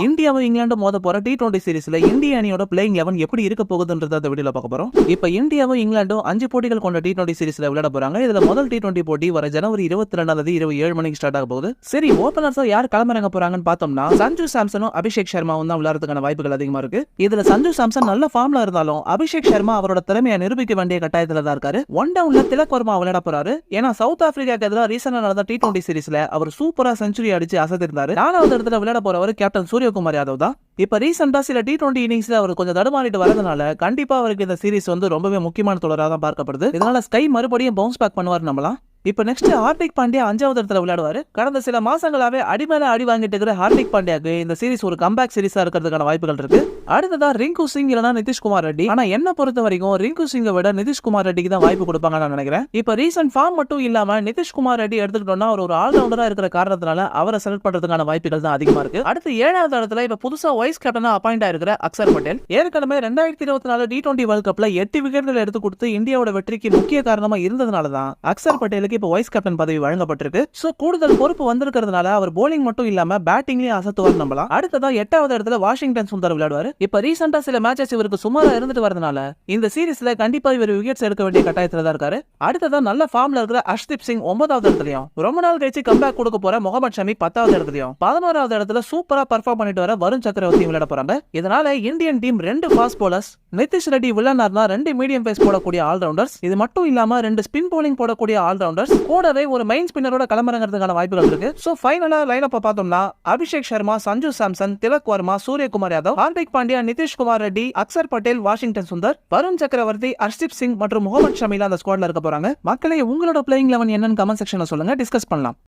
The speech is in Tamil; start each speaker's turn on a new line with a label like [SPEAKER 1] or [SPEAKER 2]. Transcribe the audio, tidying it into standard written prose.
[SPEAKER 1] இந்தியாவும் இங்கிலாந்து மோத போற T20 சீரிஸ்ல இந்திய அணியோட பிளேயிங் 11 எப்படி இருக்க போகுதுன்றத இந்த வீடியோல பார்க்க போறோம். இப்ப இந்தியாவும் இங்கிலாந்தும் 5 போட்டிகள் கொண்ட T20 சீரிஸ்ல விளையாட போறாங்க. இதுல முதல் T20 போட்டி வர ஜனவரி 22 இரவு 7 மணிக்கு ஸ்டார்ட் ஆக போகுது. சரி, ஓபனர்ஸா யார் களமிறங்க போறாங்கன்னு பார்த்தோம்னா சஞ்சு சாம்சனும் அபிஷேக் சர்மாவும் தான் விளையாடுறதுக்கான வாய்ப்புகள் அதிகமா இருக்கு. இதுல சஞ்சு சாம்சன் நல்ல ஃபார்ம்ல இருந்தாலும் அபிஷேக் சர்மா அவரோட திறமையை நிரூபிக்க வேண்டிய கட்டாயத்துல தான் இருக்காரு. ஒன் டவுன்ல திலக் வர்மா விளையாட போறாரு. ஏன்னா சவுத் ஆப்பிரிக்காக்கு எதிராக ரீசெண்டா நடந்த T20 சீரிஸ்ல அவர் சூப்பரா செஞ்சுரி அடிச்சு அசத்திருந்தாரு. 4வது இடத்துல விளையாட போறவர் கேப்டன் சூரியகுமார் யாதவ் தான். இப்ப ரீசெண்டா சில T20 இன்னிங்ஸ்ல அவர் கொஞ்சம் தடுமாறிட்டு வரதுனால கண்டிப்பா அவருக்கு இந்த சீரிஸ் ரொம்பவே முக்கியமான தொடராக தான் பார்க்கப்படுது. இதனால ஸ்கை மறுபடியும் பவுன்ஸ் பேக் பண்ணுவார் நம்பலாம். இப்ப நெக்ஸ்ட் ஹார்திக் பாண்டியா 5வது இடத்துல விளையாடுவாரு. கடந்த சில மாசங்களாவே அடிமேல அடி வாங்கிட்டு இருக்கிற ஹார்திக் பாண்டியாக்கு இந்த சீரிஸ் ஒரு கம்பேக் சீரிஸா இருக்கிறதுக்கான வாய்ப்புகள் இருக்கு. அடுத்ததா ரிங்கு சிங் இல்லனா நிதிஷ்குமார் ரெட்டி. ஆனா என்ன பொறுத்த வரைக்கும் ரிங்கு சிங்கை விட நிதிஷ்குமார் ரெட்டிக்கு தான் வாய்ப்பு கொடுப்பாங்க நான் நினைக்கிறேன். இப்ப ரீசன்ட் ஃபார்ம் மட்டும் இல்லாம நிதிஷ்குமார் ரெட்டி எடுத்துக்கிட்டோம்னா ஒரு ஆல்ரவுண்டரா இருக்கிற காரணத்தினால அவரை செலக்ட் பண்றதுக்கான வாய்ப்புகள் தான் அதிகமா இருக்கு. அடுத்து 7வது இடத்துல இப்ப புதுசா வைஸ் கேப்டனா அப்பாயிண்ட் ஆயிருக்கிற அக்சர் பட்டேல். ஏற்கனவே 2024 T20 வேர்ல்ட் கப்ல 8 விக்கெட்டுகள் எடுத்து கொடுத்து இந்தியாவோட வெற்றிக்கு முக்கிய காரணமா இருந்ததுனால தான் அக்சர் பட்டேலுக்கு இப்ப வைஸ் கேப்டன் பதவி வழங்கப்பட்டிருக்கு. சோ கூடுதல் பொறுப்பு வந்திருக்கிறதுனால அவர் bowling மட்டும் இல்லாம பேட்டிங்லயும் அசத்துவார் நம்பலாம். அடுத்ததா 8வது இடத்துல வாஷிங்டன் சுந்தர் விளையாடுவாரு. இப்ப ரீசெண்டா சில மேட்சஸ் இவருக்கு சுமாரா இருந்துட்டு வரதுனால இந்த சீரிஸ்ல கண்டிப்பா இவர் விக்கெட்ஸ் எடுக்க வேண்டிய கட்டாயத்துல தான் இருக்காரு. அடுத்ததா நல்ல ஃபார்ம்ல இருக்கிற அஷ்தீப் சிங் 9வது இடத்துலயும், ரொம்ப நாள் கழிச்சு கம்பேக் கொடுக்க போற முகமது ஷமி 10வது இடத்துலயும், 11வது இடத்துல சூப்பரா பெர்ஃபார்ம் பண்ணிட்டு வர வருண் சக்கரவர்த்தி விளையாட போறாங்க. இதனால Indian team 2 fast bowlers, Nitish Reddy வில்லனார்னா 2 மீடியம் பேஸ் போடக்கூடிய ஆல்ரவுண்டர்ஸ், இது மட்டும் இல்லாம 2 ஸ்பின் bowling போடக்கூடிய ஆல்ரவுண்டர்ஸ், கூடவே ஒரு மெயின் ஸ்பின்னரோட களமிறங்கிறதுக்கான வாய்ப்புகள் இருக்கு. சோ ஃபைனலா லைன் அப் பார்த்தோம்னா அபிஷேக் சர்மா, சஞ்சு சாம்சன், திலக் வர்மா, சூரியகுமார் யாதவ், ஹார்திக் பாண்டியா, நிதிஷ்குமார் ரெட்டி, அக்சர் பட்டேல், வாஷிங்டன் சுந்தர், வருண் சக்கரவர்த்தி, அர்ஷ்தீப் சிங் மற்றும் முகமது ஷமிலா அந்த ஸ்குவாட்ல இருக்க போறாங்க. மக்களே, உங்களோட பிளேயிங் 11 என்னன்னு கமெண்ட் செக்ஷன்ல சொல்லுங்க, டிஸ்கஸ் பண்ணலாம்.